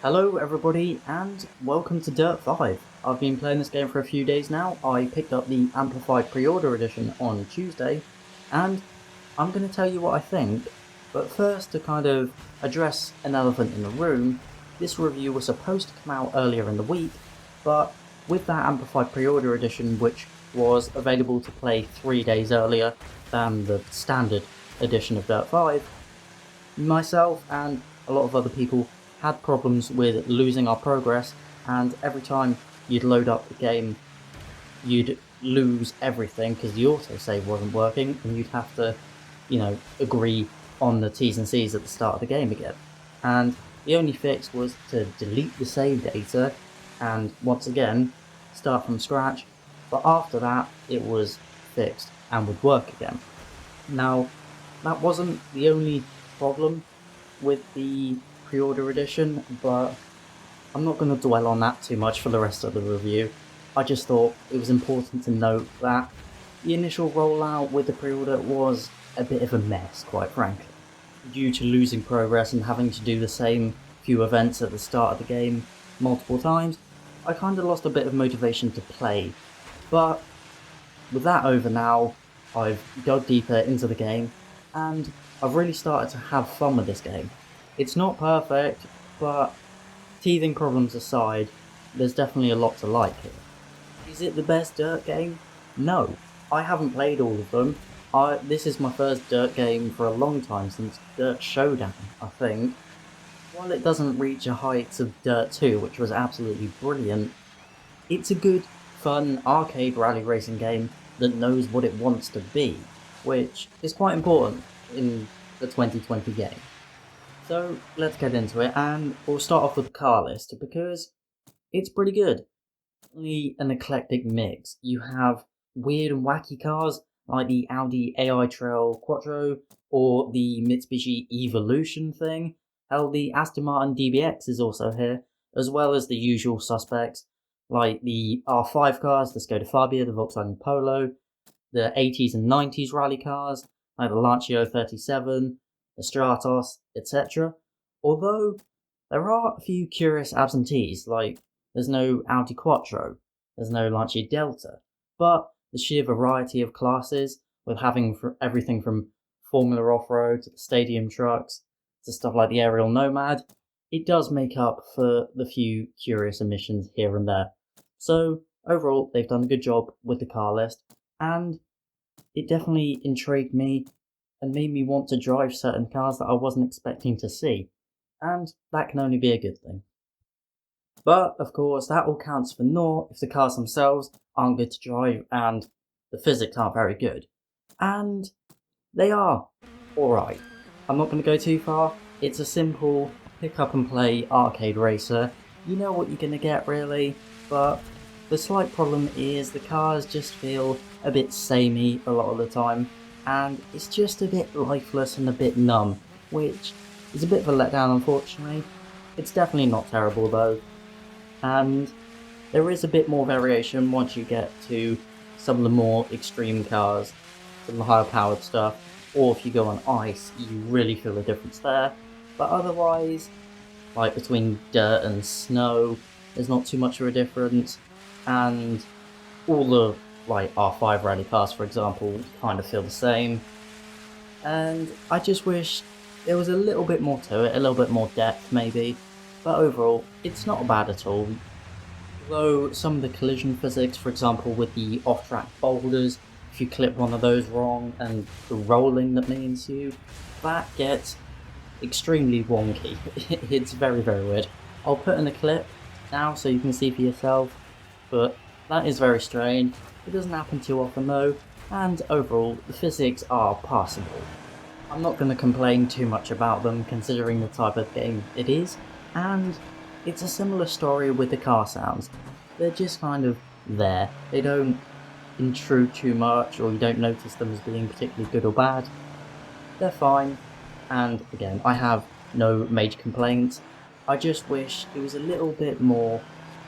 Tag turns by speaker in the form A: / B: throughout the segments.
A: Hello everybody and welcome to Dirt 5. I've been playing this game for a few days now. I picked up the Amplified Pre-Order Edition on Tuesday and I'm going to tell you what I think. But first, to kind of address an elephant in the room, this review was supposed to come out earlier in the week, but with that Amplified Pre-Order Edition, which was available to play 3 days earlier than the standard edition of Dirt 5, myself and a lot of other people had problems with losing our progress, and every time you'd load up the game you'd lose everything because the autosave wasn't working and you'd have to, agree on the T's and C's at the start of the game again. And the only fix was to delete the save data and once again start from scratch, but after that it was fixed and would work again. Now, that wasn't the only problem with the pre-order edition, but I'm not going to dwell on that too much for the rest of the review. I just thought it was important to note that the initial rollout with the pre-order was a bit of a mess, quite frankly. Due to losing progress and having to do the same few events at the start of the game multiple times, I kind of lost a bit of motivation to play. But with that over now, I've dug deeper into the game and I've really started to have fun with this game. It's not perfect, but teething problems aside, there's definitely a lot to like here. Is it the best Dirt game? No, I haven't played all of them. This is my first Dirt game for a long time, since Dirt Showdown, I think. While it doesn't reach the heights of Dirt 2, which was absolutely brilliant, it's a good, fun, arcade rally racing game that knows what it wants to be, which is quite important in the 2020 game. So let's get into it, and we'll start off with the car list, because it's pretty good. Really an eclectic mix. You have weird and wacky cars, like the Audi AI Trail Quattro, or the Mitsubishi Evolution thing. Hell, the Aston Martin DBX is also here, as well as the usual suspects, like the R5 cars, the Skoda Fabia, the Volkswagen Polo, the 80s and 90s rally cars, like the Lancia 37, the Stratos, etc. Although, there are a few curious absentees, like there's no Audi Quattro, there's no Lancia Delta, but the sheer variety of classes, with having everything from Formula Off-Road to the stadium trucks, to stuff like the Aerial Nomad, it does make up for the few curious omissions here and there. So, overall, they've done a good job with the car list, and it definitely intrigued me and made me want to drive certain cars that I wasn't expecting to see, and that can only be a good thing. But, of course, that all counts for naught if the cars themselves aren't good to drive and the physics aren't very good. And they are alright. I'm not going to go too far. It's a simple pick up and play arcade racer. You know what you're going to get, really, but the slight problem is the cars just feel a bit samey a lot of the time, and it's just a bit lifeless and a bit numb, which is a bit of a letdown, unfortunately. It's definitely not terrible though, and there is a bit more variation once you get to some of the more extreme cars, some of the higher powered stuff, or if you go on ice, you really feel the difference there. But otherwise, like between dirt and snow, there's not too much of a difference, and all the like R5 rally cars, for example, kind of feel the same. And I just wish there was a little bit more to it, a little bit more depth maybe, but overall, it's not bad at all. Though some of the collision physics, for example with the off-track boulders, if you clip one of those wrong and the rolling that may ensue, that gets extremely wonky. It's very, very weird. I'll put in a clip now so you can see for yourself, but that is very strange. It doesn't happen too often though, and overall, the physics are passable. I'm not going to complain too much about them considering the type of game it is, and it's a similar story with the car sounds. They're just kind of there. They don't intrude too much, or you don't notice them as being particularly good or bad. They're fine, and again, I have no major complaints. I just wish it was a little bit more,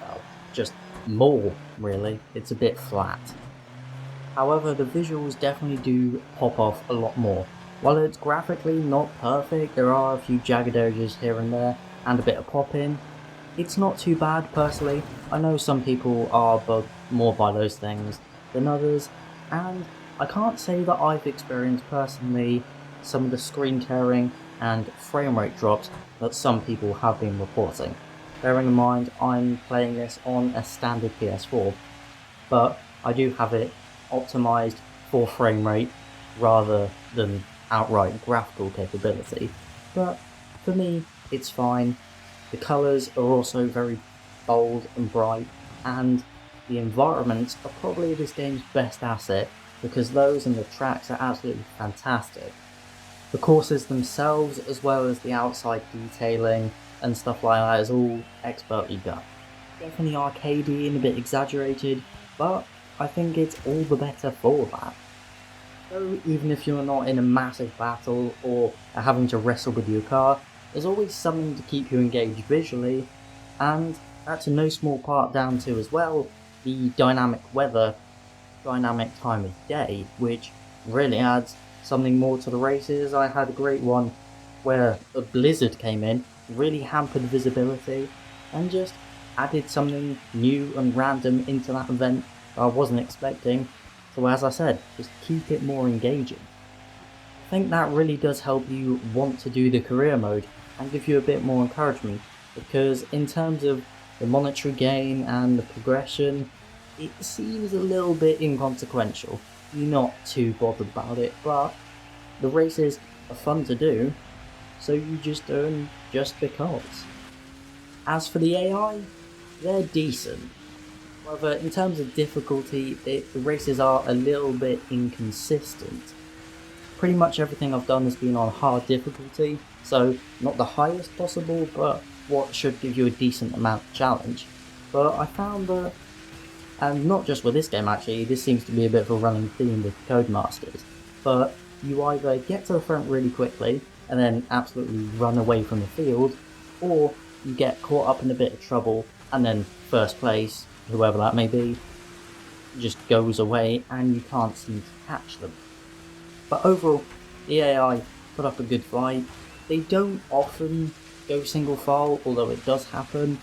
A: well, just more, really. It's a bit flat. However, the visuals definitely do pop off a lot more. While it's graphically not perfect, there are a few jagged edges here and there, and a bit of pop-in, It's not too bad personally. I know some people are bugged more by those things than others, and I can't say that I've experienced personally some of the screen tearing and frame rate drops that some people have been reporting. Bearing in mind I'm playing this on a standard PS4, but I do have it optimized for frame rate rather than outright graphical capability. But for me, it's fine. The colours are also very bold and bright, and the environments are probably this game's best asset because those and the tracks are absolutely fantastic. The courses themselves, as well as the outside detailing and stuff like that, is all expertly done. Definitely arcadey and a bit exaggerated, but I think it's all the better for that. So even if you're not in a massive battle or are having to wrestle with your car, there's always something to keep you engaged visually, and that's in no small part down to as well the dynamic weather, dynamic time of day, which really adds something more to the races. I had a great one where a blizzard came in, really hampered visibility, and just added something new and random into that event that I wasn't expecting. So as I said, just keep it more engaging. I think that really does help you want to do the career mode and give you a bit more encouragement, because in terms of the monetary gain and the progression, it seems a little bit inconsequential. You're not too bothered about it, but the races are fun to do, so you just earn just because. As for the AI, they're decent. However, in terms of difficulty, the races are a little bit inconsistent. Pretty much everything I've done has been on hard difficulty, so not the highest possible, but what should give you a decent amount of challenge. But I found that, and not just with this game actually, this seems to be a bit of a running theme with Codemasters, but you either get to the front really quickly and then absolutely run away from the field, or you get caught up in a bit of trouble and then first place, whoever that may be, just goes away and you can't seem to catch them. But overall, the AI put up a good fight. They don't often go single file, although it does happen,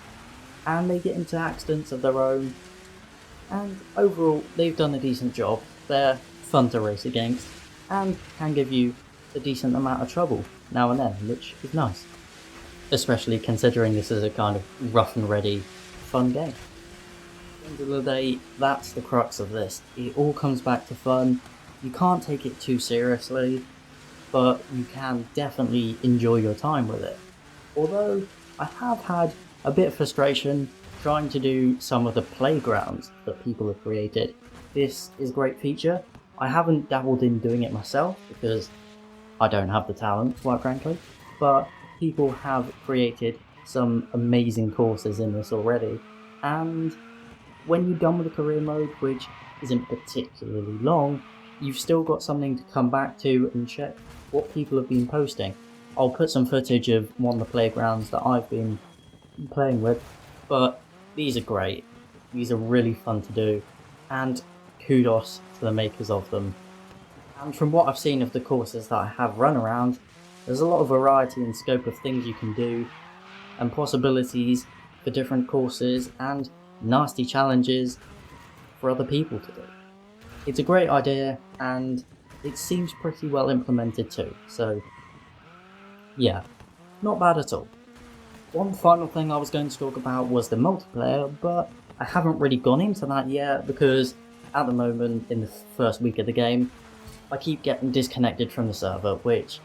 A: and they get into accidents of their own, and overall they've done a decent job. They're fun to race against, and can give you a decent amount of trouble now and then, which is nice. Especially considering this is a kind of rough and ready, fun game. At the end of the day, that's the crux of this. It all comes back to fun. You can't take it too seriously, but you can definitely enjoy your time with it. Although, I have had a bit of frustration trying to do some of the playgrounds that people have created. This is a great feature. I haven't dabbled in doing it myself because I don't have the talent, quite frankly, but people have created some amazing courses in this already, and when you're done with the career mode, which isn't particularly long, you've still got something to come back to and check what people have been posting. I'll put some footage of one of the playgrounds that I've been playing with, but these are great. These are really fun to do, and kudos to the makers of them. And from what I've seen of the courses that I have run around, there's a lot of variety and scope of things you can do, and possibilities for different courses, and nasty challenges for other people to do. It's a great idea, and it seems pretty well implemented too, so yeah, not bad at all. One final thing I was going to talk about was the multiplayer, but I haven't really gone into that yet because at the moment, in the first week of the game, I keep getting disconnected from the server, which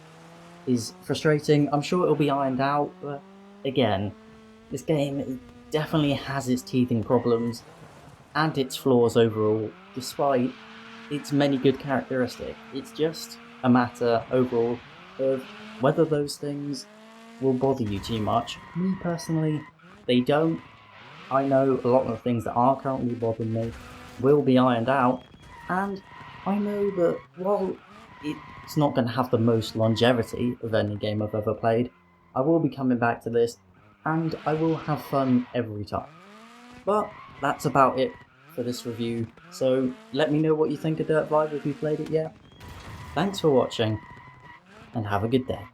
A: is frustrating. I'm sure it'll be ironed out, but again, this game definitely has its teething problems and its flaws overall, despite its many good characteristics. It's just a matter overall of whether those things will bother you too much. Me personally, they don't. I know a lot of the things that are currently bothering me will be ironed out, and I know that while it's not going to have the most longevity of any game I've ever played, I will be coming back to this, and I will have fun every time. But that's about it for this review, so let me know what you think of Dirt 5 if you played it yet. Thanks for watching, and have a good day.